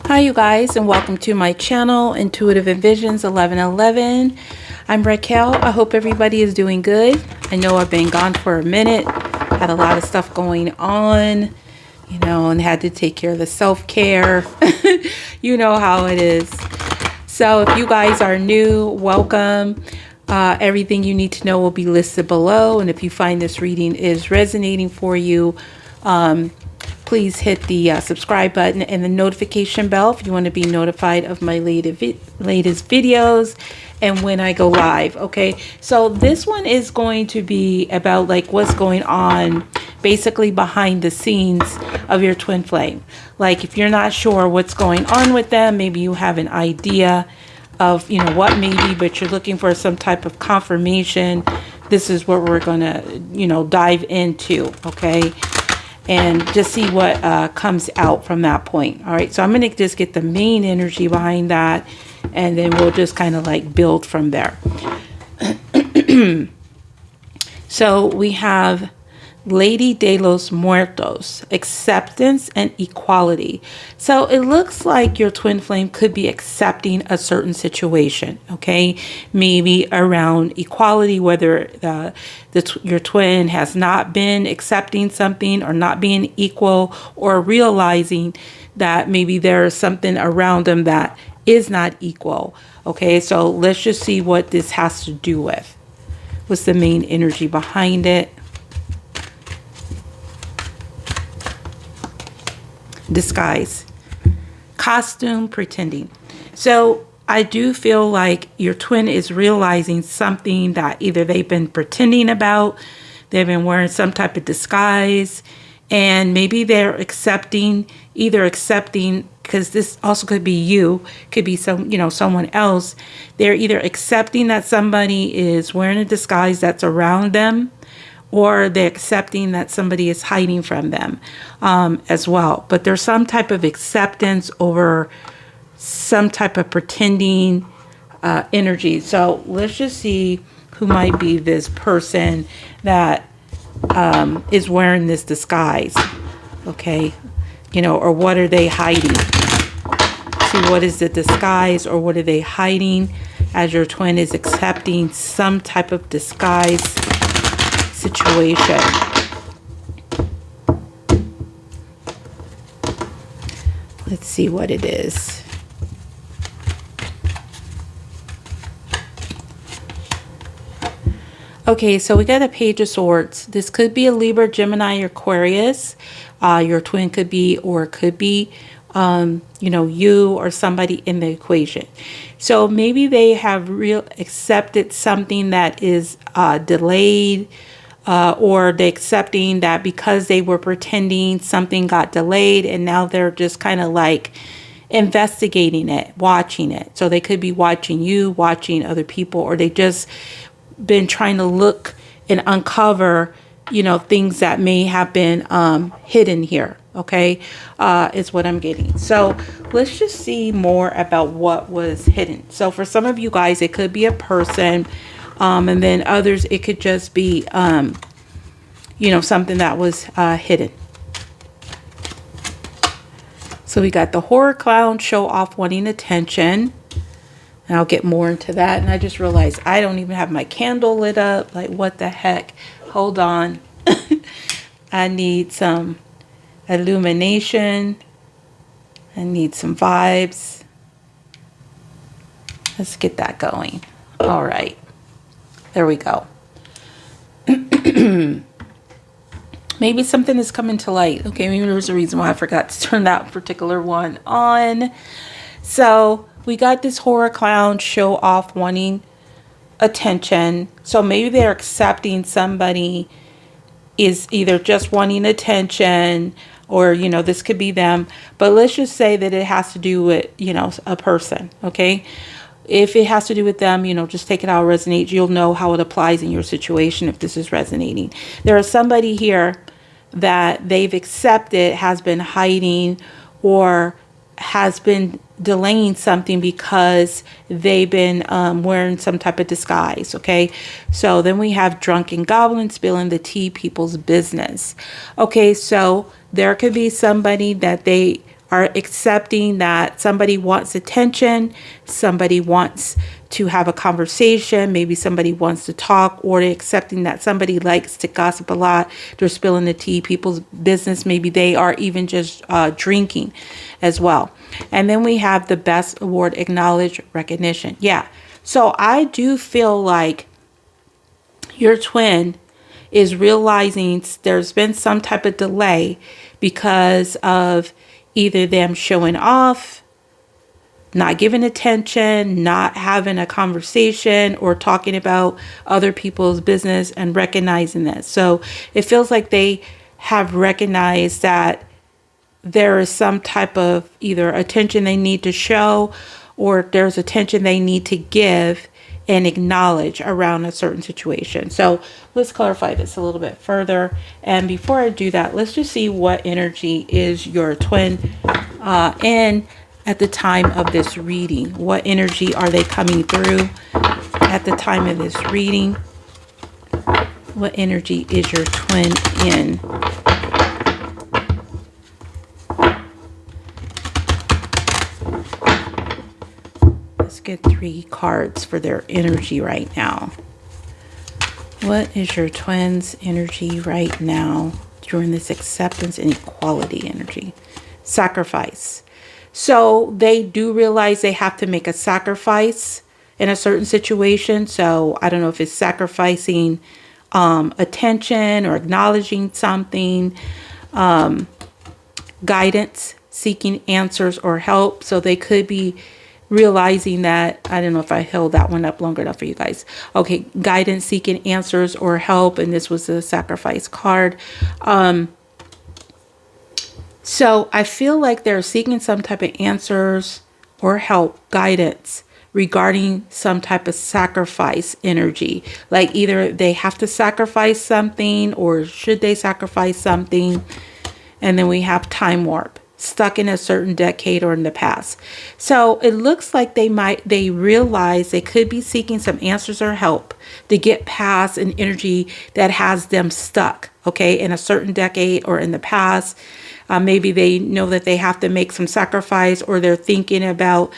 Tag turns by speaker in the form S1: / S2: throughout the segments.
S1: Hi you guys, and welcome to my channel, Intuitive Envisions 1111. I'm Raquel. I hope everybody is doing good. I know I've been gone for a minute, had a lot of stuff going on, and had to take care of the self-care. You know how it is. So if you guys are new, welcome. Everything you need to know will be listed below, and if you find this reading is resonating for you, please hit the subscribe button and the notification bell if you want to be notified of my latest videos and when I go live. Okay, so this one is going to be about like what's going on basically behind the scenes of your twin flame. Like if you're not sure what's going on with them, maybe you have an idea of what maybe, but you're looking for some type of confirmation. This is what we're gonna dive into, okay, and just see what comes out from that point. All right, so I'm gonna just get the main energy behind that, and then we'll just kind of like build from there. So we have Lady de los Muertos, acceptance and equality. So it looks like your twin flame could be accepting a certain situation, okay? Maybe around equality, whether your twin has not been accepting something or not being equal, or realizing that maybe there's something around them that is not equal, okay? So let's just see what this has to do with. What's the main energy behind it? Disguise, costume, pretending. So I do feel like your twin is realizing something that either they've been pretending about, they've been wearing some type of disguise, and maybe they're accepting, because this also could be you, could be someone else. They're either accepting that somebody is wearing a disguise that's around them, or they're accepting that somebody is hiding from them as well. But there's some type of acceptance over some type of pretending energy. So let's just see who might be this person that is wearing this disguise, okay? Or what are they hiding? See, what is the disguise, or what are they hiding as your twin is accepting some type of disguise situation. Let's see what it is. Okay, so we got a Page of Swords. This could be a Libra, Gemini, or Aquarius. Your twin could be, or it could be you or somebody in the equation. So maybe they have accepted something that is delayed, or they're accepting that because they were pretending something got delayed, and now they're just kind of like investigating it, watching it. So they could be watching you, watching other people, or they just been trying to look and uncover, things that may have been hidden here. Okay, is what I'm getting. So let's just see more about what was hidden. So for some of you guys, it could be a person. And then others, it could just be, something that was hidden. So we got the horror clown, show off, wanting attention. And I'll get more into that. And I just realized I don't even have my candle lit up. Like, what the heck? Hold on. I need some illumination. I need some vibes. Let's get that going. All right. There we go. Maybe something is coming to light. Okay, maybe there's a reason why I forgot to turn that particular one on. So we got this horror clown, show off, wanting attention. So maybe they're accepting somebody is either just wanting attention, or this could be them. But let's just say that it has to do with a person. Okay. If it has to do with them, just take it how it resonates. You'll know how it applies in your situation if this is resonating. There is somebody here that they've accepted has been hiding or has been delaying something because they've been wearing some type of disguise. Okay, so then we have drunken goblin spilling the tea, people's business. Okay, so there could be somebody that they are accepting that somebody wants attention, somebody wants to have a conversation, maybe somebody wants to talk, or they're accepting that somebody likes to gossip a lot, they're spilling the tea, people's business, maybe they are even just drinking as well. And then we have the best award, acknowledge, recognition. Yeah, so I do feel like your twin is realizing there's been some type of delay because of either them showing off, not giving attention, not having a conversation, or talking about other people's business and recognizing this. So it feels like they have recognized that there is some type of either attention they need to show, or there's attention they need to give and acknowledge around a certain situation. So let's clarify this a little bit further. And before I do that, let's just see what energy is your twin in at the time of this reading. What energy are they coming through at the time of this reading? What energy is your twin in? Let's get 3 cards for their energy right now. What is your twin's energy right now during this acceptance and equality energy? Sacrifice. So they do realize they have to make a sacrifice in a certain situation. So I don't know if it's sacrificing attention or acknowledging something, guidance, seeking answers or help. So they could be realizing that, I don't know if I held that one up long enough for you guys. Okay, guidance, seeking answers or help, and this was a sacrifice card. So I feel like they're seeking some type of answers or help, guidance regarding some type of sacrifice energy. Like either they have to sacrifice something, or should they sacrifice something? And then we have time warp, stuck in a certain decade or in the past. So it looks like they realize they could be seeking some answers or help to get past an energy that has them stuck, okay, in a certain decade or in the past. Maybe they know that they have to make some sacrifice, or they're thinking about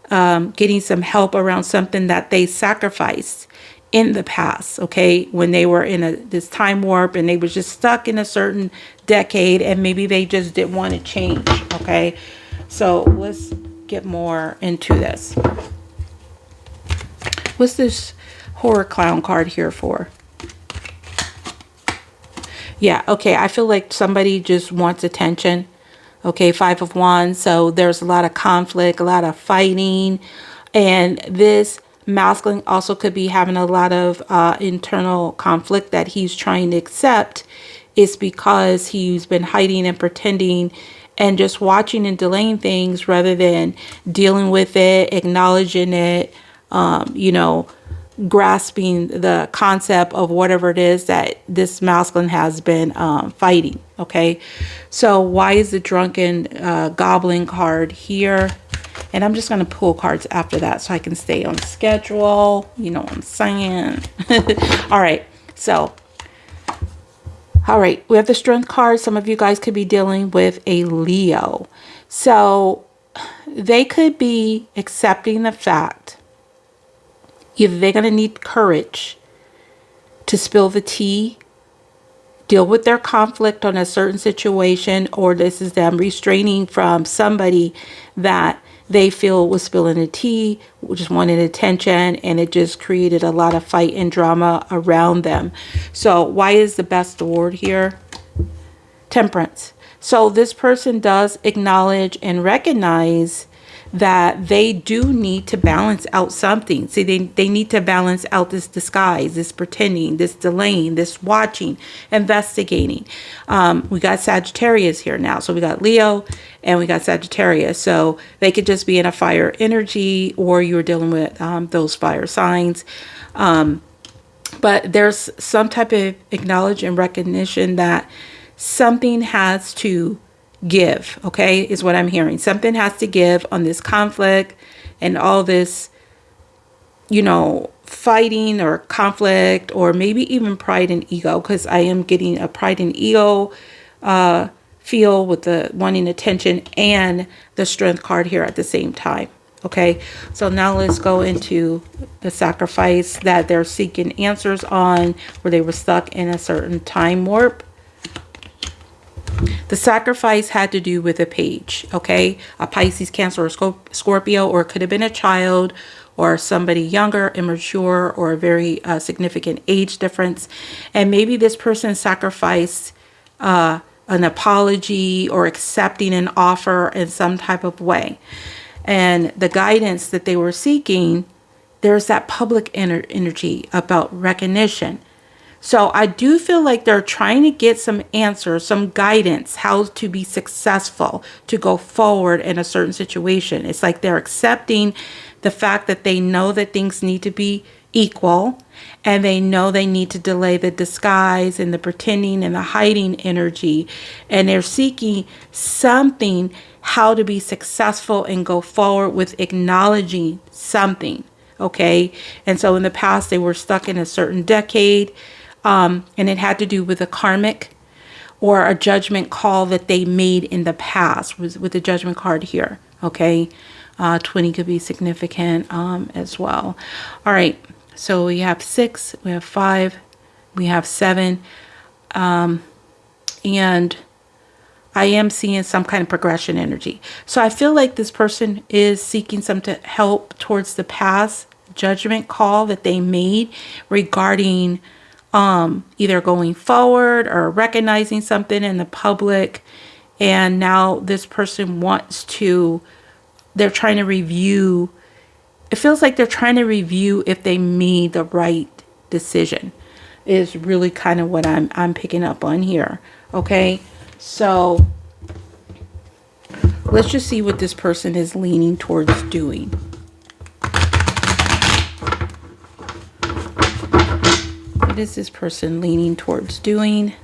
S1: getting some help around something that they sacrificed in the past, okay, when they were in this time warp and they were just stuck in a certain decade, and maybe they just didn't want to change, okay? So let's get more into this. What's this horror clown card here for? Yeah, okay, I feel like somebody just wants attention. Okay, 5 of Wands. So there's a lot of conflict, a lot of fighting. And this masculine also could be having a lot of internal conflict that he's trying to accept. It's because he's been hiding and pretending and just watching and delaying things rather than dealing with it, acknowledging it, grasping the concept of whatever it is that this masculine has been fighting. Okay, so why is the drunken goblin card here? And I'm just going to pull cards after that so I can stay on schedule. You know what I'm saying? All right, so all right, we have the strength card. Some of you guys could be dealing with a Leo, so they could be accepting the fact either they're going to need courage to spill the tea, deal with their conflict on a certain situation, or this is them restraining from somebody that they feel was spilling the tea, just wanted attention, and it just created a lot of fight and drama around them. So why is the best award here? Temperance. So this person does acknowledge and recognize that they do need to balance out something. See, they need to balance out this disguise, this pretending, this delaying, this watching, investigating. We got Sagittarius here now. So we got Leo and we got Sagittarius. So they could just be in a fire energy, or you're dealing with those fire signs. But there's some type of acknowledge and recognition that something has to give, okay, is what I'm hearing. Something has to give on this conflict and all this, fighting or conflict, or maybe even pride and ego, because I am getting a pride and ego feel with the wanting attention and the Strength card here at the same time. Okay, so now let's go into the sacrifice that they're seeking answers on, where they were stuck in a certain time warp. The sacrifice had to do with a page, okay? A Pisces, Cancer, or Scorpio, or it could have been a child or somebody younger, immature, or a very significant age difference. And maybe this person sacrificed an apology or accepting an offer in some type of way. And the guidance that they were seeking, there's that public energy about recognition. So I do feel like they're trying to get some answers, some guidance, how to be successful, to go forward in a certain situation. It's like they're accepting the fact that they know that things need to be equal, and they know they need to delay the disguise and the pretending and the hiding energy. And they're seeking something, how to be successful and go forward with acknowledging something. Okay. And so in the past, they were stuck in a certain decade. And it had to do with a karmic or a judgment call that they made in the past, with the judgment card here. Okay. 20 could be significant as well. All right. So we have 6, we have 5, we have 7. And I am seeing some kind of progression energy. So I feel like this person is seeking some help towards the past judgment call that they made regarding either going forward or recognizing something in the public. And now this person wants to, they're trying to review. It feels like they're trying to review if they made the right decision, is really kind of what I'm picking up on here. Okay. So let's just see what this person is leaning towards doing. What is this person leaning towards doing?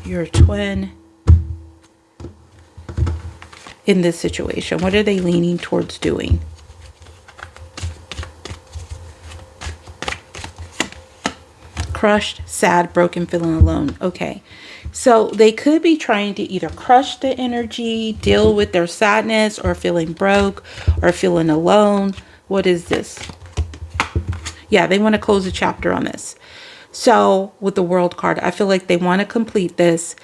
S1: Your twin. In this situation, what are they leaning towards doing? Crushed, sad, broken, feeling alone. Okay. So they could be trying to either crush the energy, deal with their sadness, or feeling broke, or feeling alone. What is this? Yeah, they want to close a chapter on this. So with the World card, I feel like they want to complete this,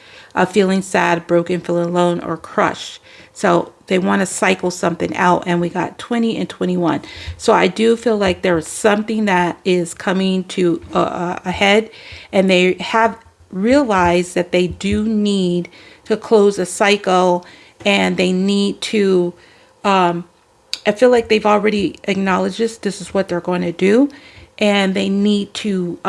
S1: feeling sad, broken, feeling alone, or crushed. So they want to cycle something out, and we got 20 and 21. So I do feel like there's something that is coming to ahead, and they have realized that they do need to close a cycle, and they need to, I feel like they've already acknowledged this is what they're going to do, and they need to,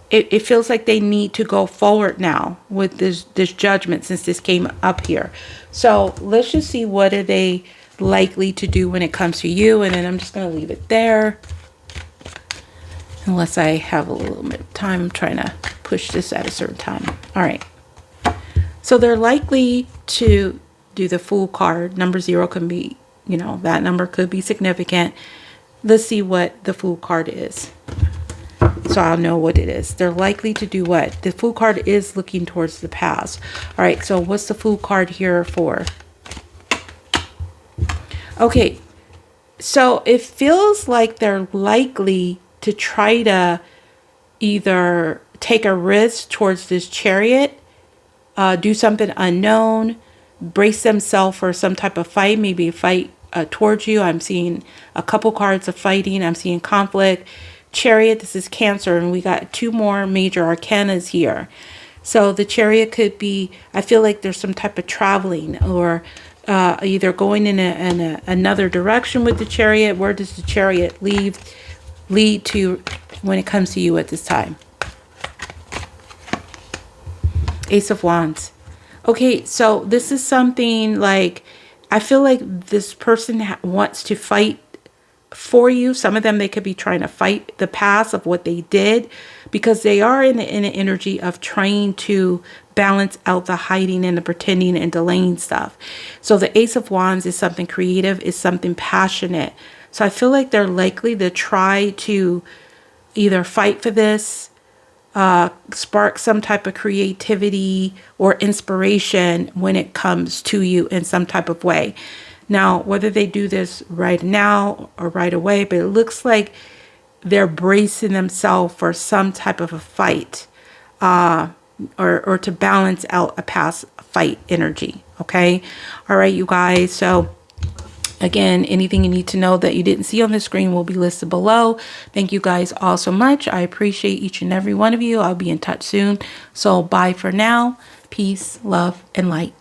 S1: it feels like they need to go forward now with this judgment, since this came up here. So let's just see, what are they likely to do when it comes to you? And then I'm just going to leave it there, unless I have a little bit of time. I'm trying to push this at a certain time. All right. So they're likely to do the Fool card. Number 0 can be, that number could be significant. Let's see what the Fool card is, so I'll know what it is. They're likely to do what? The Fool card is looking towards the past. All right, so what's the Fool card here for? Okay, so it feels like they're likely to try to either take a risk towards this Chariot, do something unknown, brace themselves for some type of fight, maybe a fight towards you. I'm seeing a couple cards of fighting. I'm seeing conflict. Chariot, this is Cancer, and we got 2 more major arcanas here. So the Chariot could be, I feel like there's some type of traveling, or either going in another direction with the Chariot. Where does the Chariot lead to when it comes to you at this time? Ace of Wands. Okay, so this is something like, I feel like this person wants to fight for you. Some of them, they could be trying to fight the past of what they did, because they are in an energy of trying to balance out the hiding and the pretending and delaying stuff. So the Ace of Wands is something creative, is something passionate. So I feel like they're likely to try to either fight for this, spark some type of creativity or inspiration when it comes to you in some type of way. Now, whether they do this right now or right away, but it looks like they're bracing themselves for some type of a fight, or to balance out a past fight energy. Okay. All right, you guys. So again, anything you need to know that you didn't see on the screen will be listed below. Thank you guys all so much. I appreciate each and every one of you. I'll be in touch soon. So bye for now. Peace, love, and light.